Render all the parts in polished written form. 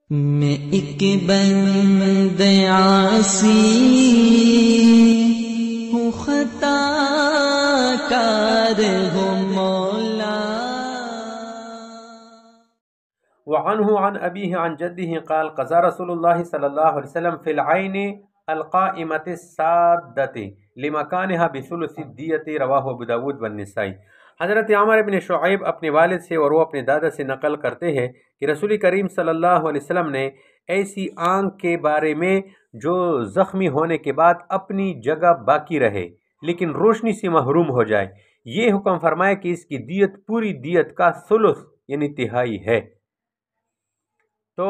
میں ایک بند عاصی ہوں، خطا کار ہوں مولا۔ وعنه عن أبيه عن جده قال قضى رسول الله صلى الله عليه وسلم في العين القائمة السادة لمكانها بثلث الدية، رواه ابو داود والنسائی۔ حضرت عمر بن شعیب اپنے والد سے اور وہ اپنے دادا سے نقل کرتے ہیں کہ رسول کریم صلی اللہ علیہ وسلم نے ایسی آنکھ کے بارے میں جو زخمی ہونے کے بعد اپنی جگہ باقی رہے لیکن روشنی سے محروم ہو جائے، یہ حکم فرمایا کہ اس کی دیت پوری دیت کا ثلث یعنی تہائی ہے۔ تو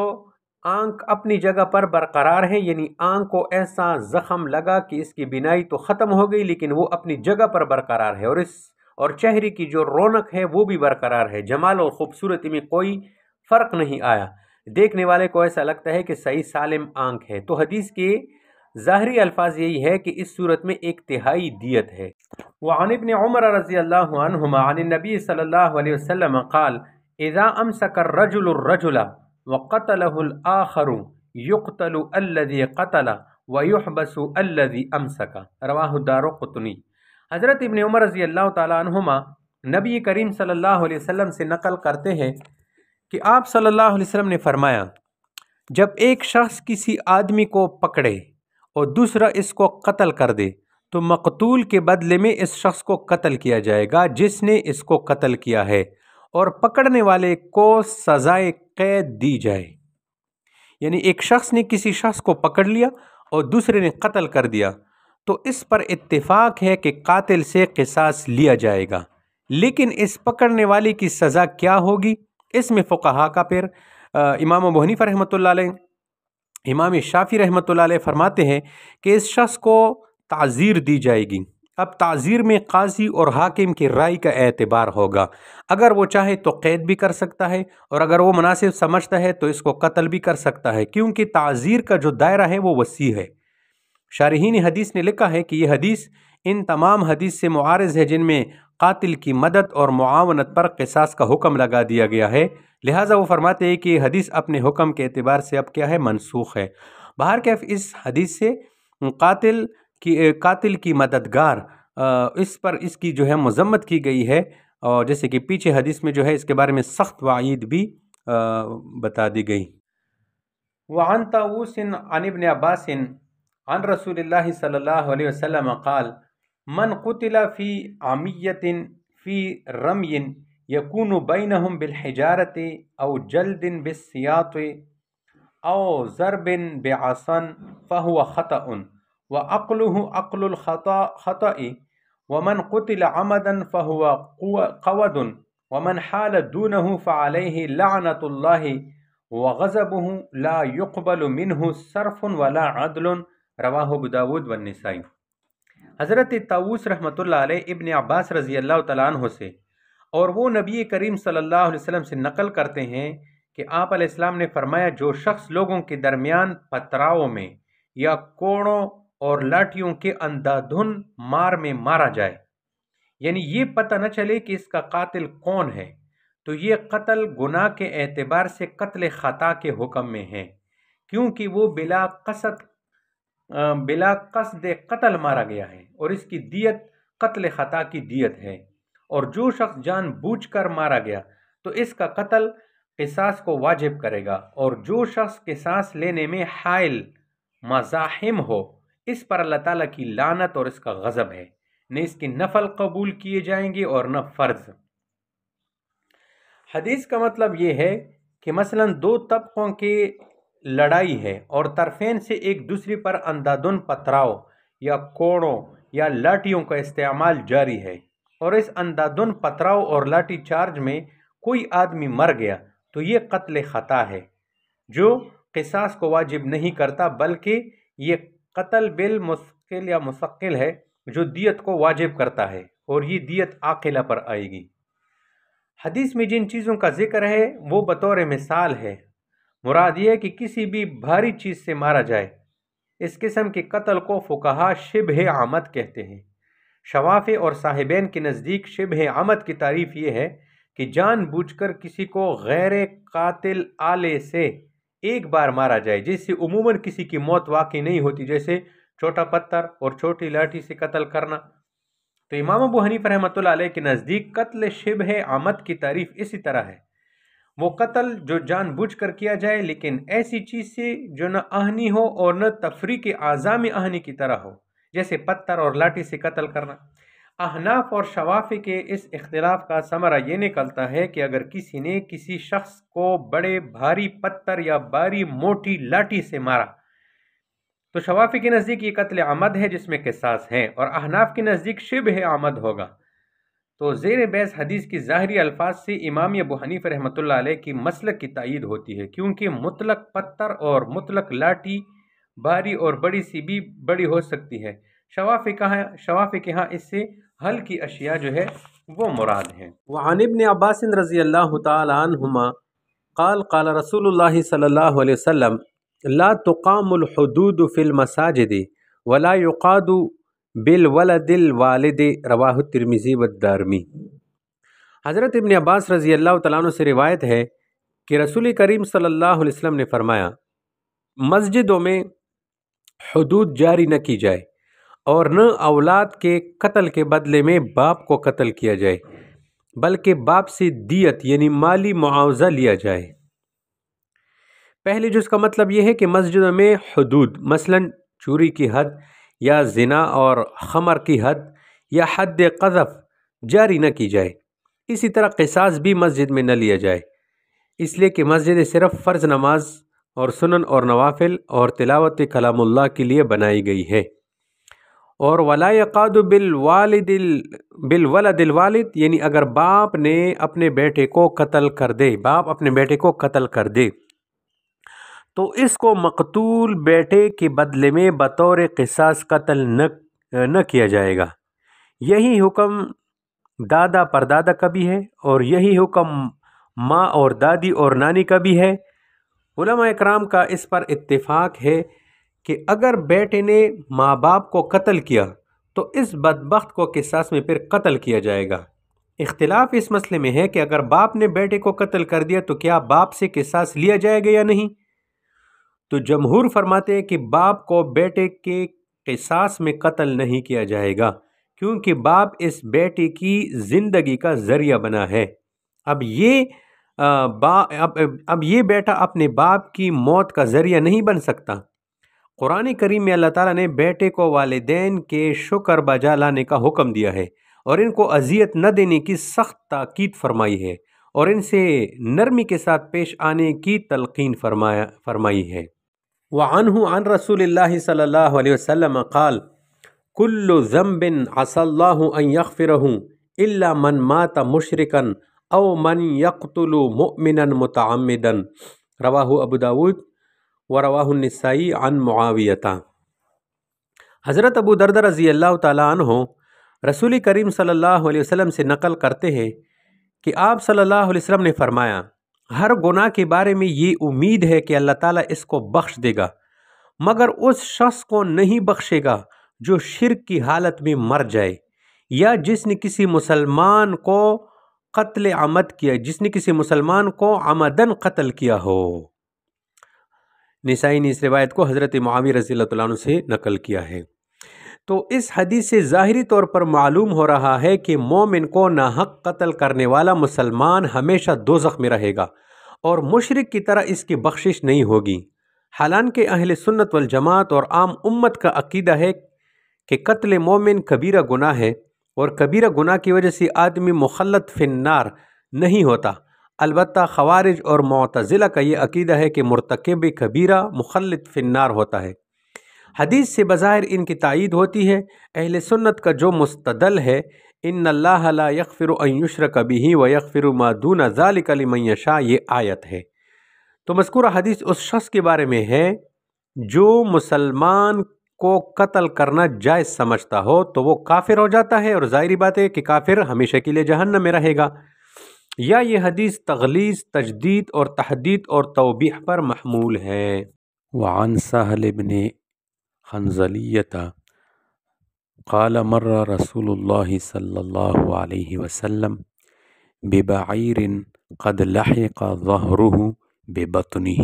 آنکھ اپنی جگہ پر برقرار ہے، یعنی آنکھ کو ایسا زخم لگا کہ اس کی بینائی تو ختم ہو گئی لیکن وہ اپنی جگہ پر برقرار ہے، اور چہرے کی جو رونق ہے وہ بھی برقرار ہے، جمال اور خوبصورتی میں کوئی فرق نہیں آیا، دیکھنے والے کو ایسا لگتا ہے کہ صحیح سالم آنکھ ہے۔ تو حدیث کے ظاہری الفاظ یہی ہے کہ اس صورت میں ایک تہائی دیت ہے۔ وعن ابن عمر رضی اللہ عنہما عن النبی صلی اللہ علیہ وسلم قال اذا امسک الرجل الرجل وقتله الآخر يقتل الذي قتل ويحبس الذي امسک، رواہ الدارقطنی۔ حضرت ابن عمر رضی اللہ تعالیٰ عنہما نبی کریم صلی اللہ علیہ وسلم سے نقل کرتے ہیں کہ آپ صلی اللہ علیہ وسلم نے فرمایا، جب ایک شخص کسی آدمی کو پکڑے اور دوسرا اس کو قتل کر دے تو مقتول کے بدلے میں اس شخص کو قتل کیا جائے گا جس نے اس کو قتل کیا ہے، اور پکڑنے والے کو سزائے قید دی جائے۔ یعنی ایک شخص نے کسی شخص کو پکڑ لیا اور دوسرے نے قتل کر دیا تو اس پر اتفاق ہے کہ قاتل سے قصاص لیا جائے گا، لیکن اس پکڑنے والے کی سزا کیا ہوگی؟ اس میں فقہا کا پھر امام ابو حنیفہ رحمۃ اللہ علیہ، امام شافعی رحمۃ اللہ علیہ فرماتے ہیں کہ اس شخص کو تعزیر دی جائے گی۔ اب تعزیر میں قاضی اور حاکم کی رائے کا اعتبار ہوگا، اگر وہ چاہے تو قید بھی کر سکتا ہے اور اگر وہ مناسب سمجھتا ہے تو اس کو قتل بھی کر سکتا ہے، کیونکہ تعزیر کا جو دائرہ ہے وہ وسیع ہے۔ شارحین حدیث نے لکھا ہے کہ یہ حدیث ان تمام حدیث سے معارض ہے جن میں قاتل کی مدد اور معاونت پر قصاص کا حکم لگا دیا گیا ہے، لہٰذا وہ فرماتے ہیں کہ یہ حدیث اپنے حکم کے اعتبار سے اب کیا ہے؟ منسوخ ہے۔ بہرکیف اس حدیث سے قاتل کی مددگار اس پر اس کی جو ہے مذمت کی گئی ہے، اور جیسے کہ پیچھے حدیث میں جو ہے اس کے بارے میں سخت وعید بھی بتا دی گئی۔ وعن طاووس عن ابن عباس عن رسول اللہ صلی اللہ علیہ وسلم قال من قتل فی عمیت فی رمی یکون بینہم بالحجارت او جلد بالسیاط او ضرب بعصا فہو خطأ وعقلہ عقل الخطأ ومن قتل عمدا فہو قود ومن حال دونہ فعلیہ لعنت اللہ وغضبہ لا يقبل منہ صرف ولا عدل، رواہ ابو داود والنسائی۔ حضرت طاووس رحمۃ اللہ علیہ ابن عباس رضی اللہ تعالیٰ عنہ سے، اور وہ نبی کریم صلی اللہ علیہ وسلم سے نقل کرتے ہیں کہ آپ علیہ السلام نے فرمایا، جو شخص لوگوں کے درمیان پتراؤں میں یا کوڑوں اور لاٹھیوں کے اندھادھن مار میں مارا جائے، یعنی یہ پتہ نہ چلے کہ اس کا قاتل کون ہے، تو یہ قتل گناہ کے اعتبار سے قتل خطا کے حکم میں ہے، کیونکہ وہ بلا قصد قتل مارا گیا ہے اور اس کی دیت قتل خطا کی دیت ہے، اور جو شخص جان بوجھ کر مارا گیا تو اس کا قتل قصاص کو واجب کرے گا، اور جو شخص قصاص لینے میں حائل مزاحم ہو اس پر اللہ تعالیٰ کی لعنت اور اس کا غضب ہے، نہ اس کی نفل قبول کیے جائیں گے اور نہ فرض۔ حدیث کا مطلب یہ ہے کہ مثلا دو طبقوں کی لڑائی ہے اور طرفین سے ایک دوسرے پر اندھادھن پتھراؤ یا کوڑوں یا لاٹھیوں کا استعمال جاری ہے، اور اس اندھادھن پتھراؤ اور لاٹھی چارج میں کوئی آدمی مر گیا تو یہ قتل خطا ہے جو قصاص کو واجب نہیں کرتا، بلکہ یہ قتل بالمثقل یا مثقل ہے جو دیت کو واجب کرتا ہے، اور یہ دیت عاقلہ پر آئے گی۔ حدیث میں جن چیزوں کا ذکر ہے وہ بطور مثال ہے، مراد یہ ہے کہ کسی بھی بھاری چیز سے مارا جائے۔ اس قسم کے قتل کو فقہا شبہ عمد کہتے ہیں۔ شوافع اور صاحبین کے نزدیک شبہ عمد کی تعریف یہ ہے کہ جان بوجھ کر کسی کو غیر قاتل آلے سے ایک بار مارا جائے، جس سے عموماً کسی کی موت واقع نہیں ہوتی، جیسے چھوٹا پتھر اور چھوٹی لاٹھی سے قتل کرنا۔ تو امام ابو حنیفہ رحمۃ اللہ علیہ کے نزدیک قتل شبہ عمد کی تعریف اسی طرح ہے، وہ قتل جو جان بوجھ کر کیا جائے لیکن ایسی چیز سے جو نہ آہنی ہو اور نہ تفریق اعضاء میں آہنی کی طرح ہو، جیسے پتھر اور لاٹھی سے قتل کرنا۔ احناف اور شوافی کے اس اختلاف کا ثمرہ یہ نکلتا ہے کہ اگر کسی نے کسی شخص کو بڑے بھاری پتھر یا بھاری موٹی لاٹھی سے مارا تو شوافی کے نزدیک یہ قتل عمد ہے جس میں قصاص ہے، اور احناف کے نزدیک شبہ عمد ہوگا۔ تو زیر بحث حدیث کی ظاہری الفاظ سے امام ابو حنیفہ رحمۃ اللہ علیہ کی مسلک کی تائید ہوتی ہے، کیونکہ مطلق پتھر اور مطلق لاٹھی بھاری اور بڑی سی بھی بڑی ہو سکتی ہے۔ شوافی کے ہاں اس سے ہلکی اشیاء جو ہے وہ مراد ہیں۔ وعن ابن عباس رضی اللہ تعالی عنہما قال قال رسول اللہ صلی اللہ علیہ وسلم لا تقام الحدود فی المساجد ولا يقاد بالولد الوالد رواہ الترمذی والدارمی۔ حضرت ابن عباس رضی اللہ تعالیٰ عنہ سے روایت ہے کہ رسول کریم صلی اللہ علیہ وسلم نے فرمایا، مسجدوں میں حدود جاری نہ کی جائے اور نہ اولاد کے قتل کے بدلے میں باپ کو قتل کیا جائے، بلکہ باپ سے دیت یعنی مالی معاوضہ لیا جائے۔ پہلے جز کا مطلب یہ ہے کہ مسجدوں میں حدود مثلا چوری کی حد یا زنا اور خمر کی حد یا حد قذف جاری نہ کی جائے۔ اسی طرح قصاص بھی مسجد میں نہ لیا جائے، اس لیے کہ مسجد صرف فرض نماز اور سنن اور نوافل اور تلاوت کلام اللہ کے لیے بنائی گئی ہے۔ اور ولا یقاد بالولد الوالد یعنی اگر باپ نے اپنے بیٹے کو قتل کر دے تو اس کو مقتول بیٹے کے بدلے میں بطور قصاص قتل نہ کیا جائے گا۔ یہی حکم دادا پردادا کا بھی ہے اور یہی حکم ماں اور دادی اور نانی کا بھی ہے۔ علماء اکرام کا اس پر اتفاق ہے کہ اگر بیٹے نے ماں باپ کو قتل کیا تو اس بدبخت کو قصاص میں پھر قتل کیا جائے گا۔ اختلاف اس مسئلے میں ہے کہ اگر باپ نے بیٹے کو قتل کر دیا تو کیا باپ سے قصاص لیا جائے گا یا نہیں؟ تو جمہور فرماتے ہیں کہ باپ کو بیٹے کے قصاص میں قتل نہیں کیا جائے گا، کیونکہ باپ اس بیٹے کی زندگی کا ذریعہ بنا ہے۔ اب یہ بیٹا اپنے باپ کی موت کا ذریعہ نہیں بن سکتا۔ قرآن کریم میں اللہ تعالیٰ نے بیٹے کو والدین کے شکر بجا لانے کا حکم دیا ہے اور ان کو اذیت نہ دینے کی سخت تاکید فرمائی ہے اور ان سے نرمی کے ساتھ پیش آنے کی تلقین فرمائی ہے۔ وعنہ عن رسول اللہ صلی اللہ علیہ وسلم قال کل ذنب عسى اللہ ان یغفرہ الا من مات مشرکا او من یقتل مؤمنا متعمدا رواہ ابو داود ورواہ النسائی عن معاویہ۔ حضرت ابو دردہ رضی اللہ تعالیٰ عنہ رسول کریم صلی اللہ علیہ وسلم سے نقل کرتے ہیں کہ آپ صلی اللہ علیہ وسلم نے فرمایا، ہر گناہ کے بارے میں یہ امید ہے کہ اللہ تعالیٰ اس کو بخش دے گا، مگر اس شخص کو نہیں بخشے گا جو شرک کی حالت میں مر جائے یا جس نے کسی مسلمان کو قتل عمد کیا، جس نے کسی مسلمان کو عمدن قتل کیا ہو۔ نسائی نے اس روایت کو حضرت معاویہ رضی اللہ عنہ سے نقل کیا ہے۔ تو اس حدیث سے ظاہری طور پر معلوم ہو رہا ہے کہ مومن کو ناحق قتل کرنے والا مسلمان ہمیشہ دوزخ میں رہے گا اور مشرک کی طرح اس کی بخشش نہیں ہوگی۔ حالانکہ اہل سنت والجماعت اور عام امت کا عقیدہ ہے کہ قتل مومن کبیرہ گناہ ہے اور کبیرہ گناہ کی وجہ سے آدمی مخلد فی النار نہیں ہوتا۔ البتہ خوارج اور معتزلہ کا یہ عقیدہ ہے کہ مرتکب کبیرہ مخلد فی النار ہوتا ہے۔ حدیث سے بظاہر ان کی تائید ہوتی ہے۔ اہل سنت کا جو مستدل ہے ان اللہ لا یغفر ان یشرک بہ ویغفر ما دون ذلک لمن یشاء، یہ آیت ہے۔ تو مذکورہ حدیث اس شخص کے بارے میں ہے جو مسلمان کو قتل کرنا جائز سمجھتا ہو تو وہ کافر ہو جاتا ہے، اور ظاہری بات ہے کہ کافر ہمیشہ کے لیے جہنم میں رہے گا، یا یہ حدیث تغلیظ، تجدید اور تحدید اور توبیح پر محمول ہے۔ وعن سہل بن حنظلیۃ قال مر رسول اللہ صلی اللہ علیہ وسلم ببعیر قد لحق ظہرہ ببطنہ